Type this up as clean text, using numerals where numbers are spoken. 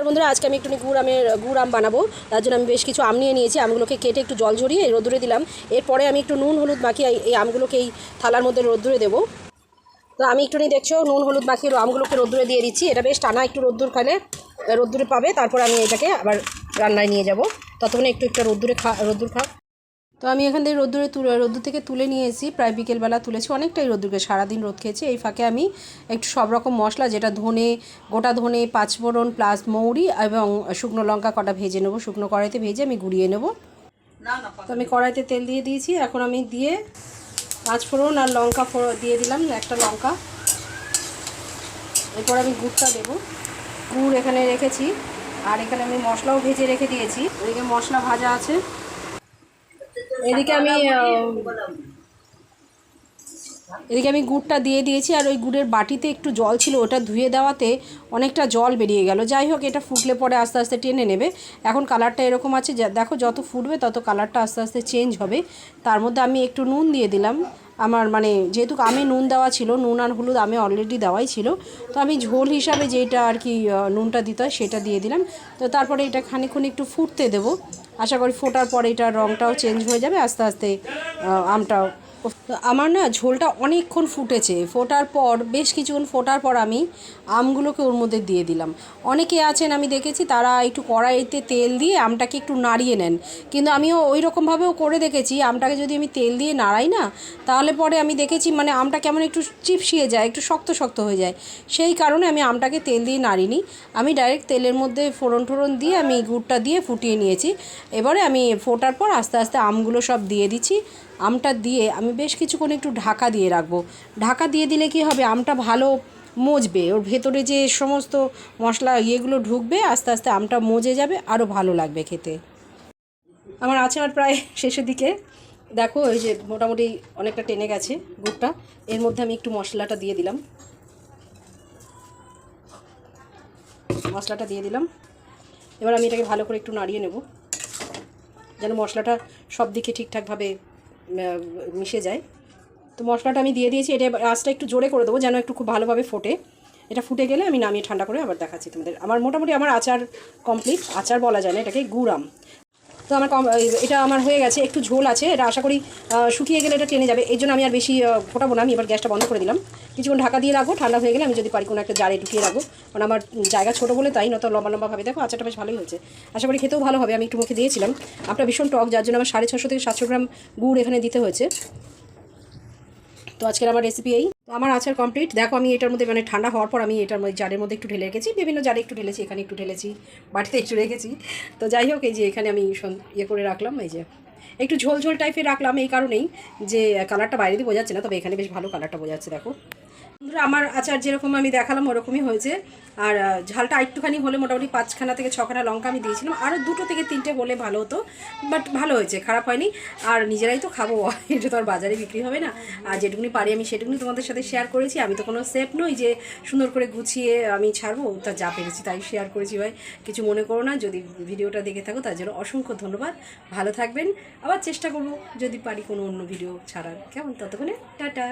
বন্ধুরা, আজকে আমি একটু গুড় আম বানাবো। তার জন্য আমি বেশ কিছু আম নিয়ে নিয়েছি। আমগুলোকে কেটে একটু জল ঝরিয়ে রোদ্দুরে দিলাম। এরপরে আমি একটু নুন হলুদ মাখিয়ে এই আমগুলোকে এই থালার মধ্যে রোদ্দুরে দেবো। তো আমি একটুখানি দেখছো নুন হলুদ মাখিয়ে আমগুলোকে রোদ্দুরে দিয়ে দিচ্ছি। এটা বেশ টানা একটু রোদ্দুর খালে রোদ্দুরে পাবে। তারপর আমি এটাকে আবার রান্নায় নিয়ে যাব। ততক্ষণে একটু রোদ্দুর খাও। তো আমি এখান থেকে রোদ্দুর থেকে তুলে নিয়ে এসেছি। প্রায় বিকেলবেলা তুলেছি, অনেকটাই রোদ্দুরকে সারাদিন রোদ খেয়েছি। এই ফাঁকে আমি একটু সব রকম মশলা, যেটা গোটা ধনে, পাঁচফোড়ন প্লাস মৌরি এবং শুকনো লঙ্কা কটা ভেজে নেবো। শুকনো কড়াইতে ভেজে আমি গুঁড়িয়ে নেব। তো আমি কড়াইতে তেল দিয়ে দিয়েছি। এখন আমি পাঁচফোড়ন আর লঙ্কা দিয়ে দিলাম, একটা লঙ্কা। এরপর আমি গুড়টা দেবো। গুড় এখানে রেখেছি, আর এখানে আমি মশলাও ভেজে রেখে দিয়েছি। এদিকে মশলা ভাজা আছে। এদিকে আমি গুড়টা দিয়ে দিয়েছি, আর ওই গুড়ের বাটিতে একটু জল ছিল, ওটা ধুয়ে দেওয়াতে অনেকটা জল বেরিয়ে গেল। যাই হোক, এটা ফুটলে পরে আস্তে আস্তে টেনে নেবে। এখন কালারটা এরকম আছে, দেখো যত ফুটবে তত কালারটা আস্তে আস্তে চেঞ্জ হবে। তার মধ্যে আমি একটু নুন দিয়ে দিলাম। যেহেতু আমে নুন দেওয়া ছিল, নুন আর হলুদ আমে অলরেডি দেওয়াই ছিল, তো আমি ঝোল হিসাবে যেটা আর কি নুনটা দিতে হয় সেটা দিয়ে দিলাম। তো তারপরে এটা খানিকক্ষণ একটু ফুটতে দেবো। আশা করি ফোটার পরে এটার রঙটাও চেঞ্জ হয়ে যাবে আস্তে আস্তে। আমটাও আমার না ঝোলটা অনেকক্ষণ ফুটেছে। বেশ কিছুক্ষণ ফোটার পর আমি আমগুলোকে ওর মধ্যে দিয়ে দিলাম। অনেকে আছেন, আমি দেখেছি, তারা একটু কড়াইতে তেল দিয়ে আমটাকে একটু নাড়িয়ে নেন। কিন্তু আমিও ওই রকমভাবেও করে দেখেছি। আমটাকে যদি আমি তেল দিয়ে নাড়াই না, তাহলে পরে আমি দেখেছি আমটা কেমন একটু চিপসিয়ে যায়, একটু শক্ত শক্ত হয়ে যায়। সেই কারণে আমি আমটাকে তেল দিয়ে নাড়িনি। আমি ডাইরেক্ট তেলের মধ্যে ফোড়ন দিয়ে আমি গুড়টা দিয়ে ফুটিয়ে নিয়েছি। এবারে আমি ফোটার পর আস্তে আস্তে আমগুলো সব দিয়ে দিচ্ছি। আমটা দিয়ে আমি বেশ কিছুক্ষণ একটু ঢাকা দিয়ে রাখবো। ঢাকা দিয়ে দিলে কি হবে, আমটা ভালো মজবে। ওর ভেতরে যে সমস্ত মশলা ইয়েগুলো ঢুকবে, আস্তে আস্তে আমটা মজে যাবে, আরও ভালো লাগবে খেতে। আমার আচার প্রায় শেষের দিকে। দেখো এই যে মোটামুটি অনেকটা টেনে গেছে গুড়টা। এর মধ্যে আমি একটু মশলাটা দিয়ে দিলাম। এবার আমি এটাকে ভালো করে একটু নাড়িয়ে নেব, যেন মশলাটা সব দিকে ঠিকঠাকভাবে মিশে যায়। তো মশলাটা আমি দিয়ে দিয়েছি। এটা আঁচটা একটু জোরে করে দেবো, যেন একটু খুব ভালোভাবে ফোটে। এটা ফুটে গেলে আমি নামিয়ে ঠান্ডা করে আবার দেখাচ্ছি তোমাদের। মোটামুটি আমার আচার কমপ্লিট। আচার বলা যায় না, এটাকে গুড় আম। তো এটা আমার হয়ে গেছে। একটু ঝোল আছে, এটা আশা করি শুকিয়ে গেলে এটা টেনে যাবে। এই জন্য আমি আর বেশি ফোটাবো না। আমি এবার গ্যাসটা বন্ধ করে দিলাম। কিছুক্ষণ ঢাকা দিয়ে রাখবো। ঠান্ডা হয়ে গেলে আমি যদি পারি কোনো একটা জারে ঢুকিয়ে রাখবো, কারণ আমার জায়গা ছোটো বলে তাই, নত লম্বাভাবে। দেখো আচারটা বেশ ভালোই হয়েছে, আশা করি খেতেও ভালো হবে। আমি একটু মুখে দিয়েছিলাম, আপনার ভীষণ টক, যার জন্য আমার 650 থেকে 700 গ্রাম গুড় এখানে দিতে হয়েছে। তো আজকের আমার রেসিপি এই। তো আমার আচার কমপ্লিট। দেখো আমি এটার মধ্যে ঠান্ডা হওয়ার পর আমি এটার মধ্যে জারের মধ্যে একটু ঢেলে রেখেছি। বিভিন্ন জারে একটু ঢেলেছি, এখানে একটু ঢেলেছি, বাটিতে একটু রেখেছি। তো যাই হোক, এই যে এখানে আমি করে রাখলাম। এই যে একটু ঝোল ঝোল টাইপের রাখলাম এই কারণেই যে কালারটা বাইরে দিয়ে বোঝা যাচ্ছে না, তবে এখানে বেশ ভালো কালারটা বোঝা যাচ্ছে। দেখো আমার আচার যেরকম আমি দেখালাম ওরকমই হয়েছে। আর ঝালটা একটুখানি হলে, মোটামুটি 5খানা থেকে 6খানা লঙ্কা আমি দিয়েছিলাম, আরও 2 থেকে 3টে হলে ভালো হতো, বাট ভালো হয়েছে, খারাপ হয়নি। আর নিজেরাই তো খাবো, এটা তো আর বাজারে বিক্রি হবে না। আর যেটুকুনি পারি আমি সেটুকুনি তোমাদের সাথে শেয়ার করেছি। আমি তো কোনো সেফ নই যে সুন্দর করে গুছিয়ে আমি ছাড়বো, তা যা পেরেছি তাই শেয়ার করেছি। ভাই কিছু মনে করো না, যদি ভিডিওটা দেখে থাকো তার জন্য অসংখ্য ধন্যবাদ। ভালো থাকবেন। আবার চেষ্টা করবো যদি পারি কোনো অন্য ভিডিও ছাড়ার। কেমন? ততক্ষণে টাটা।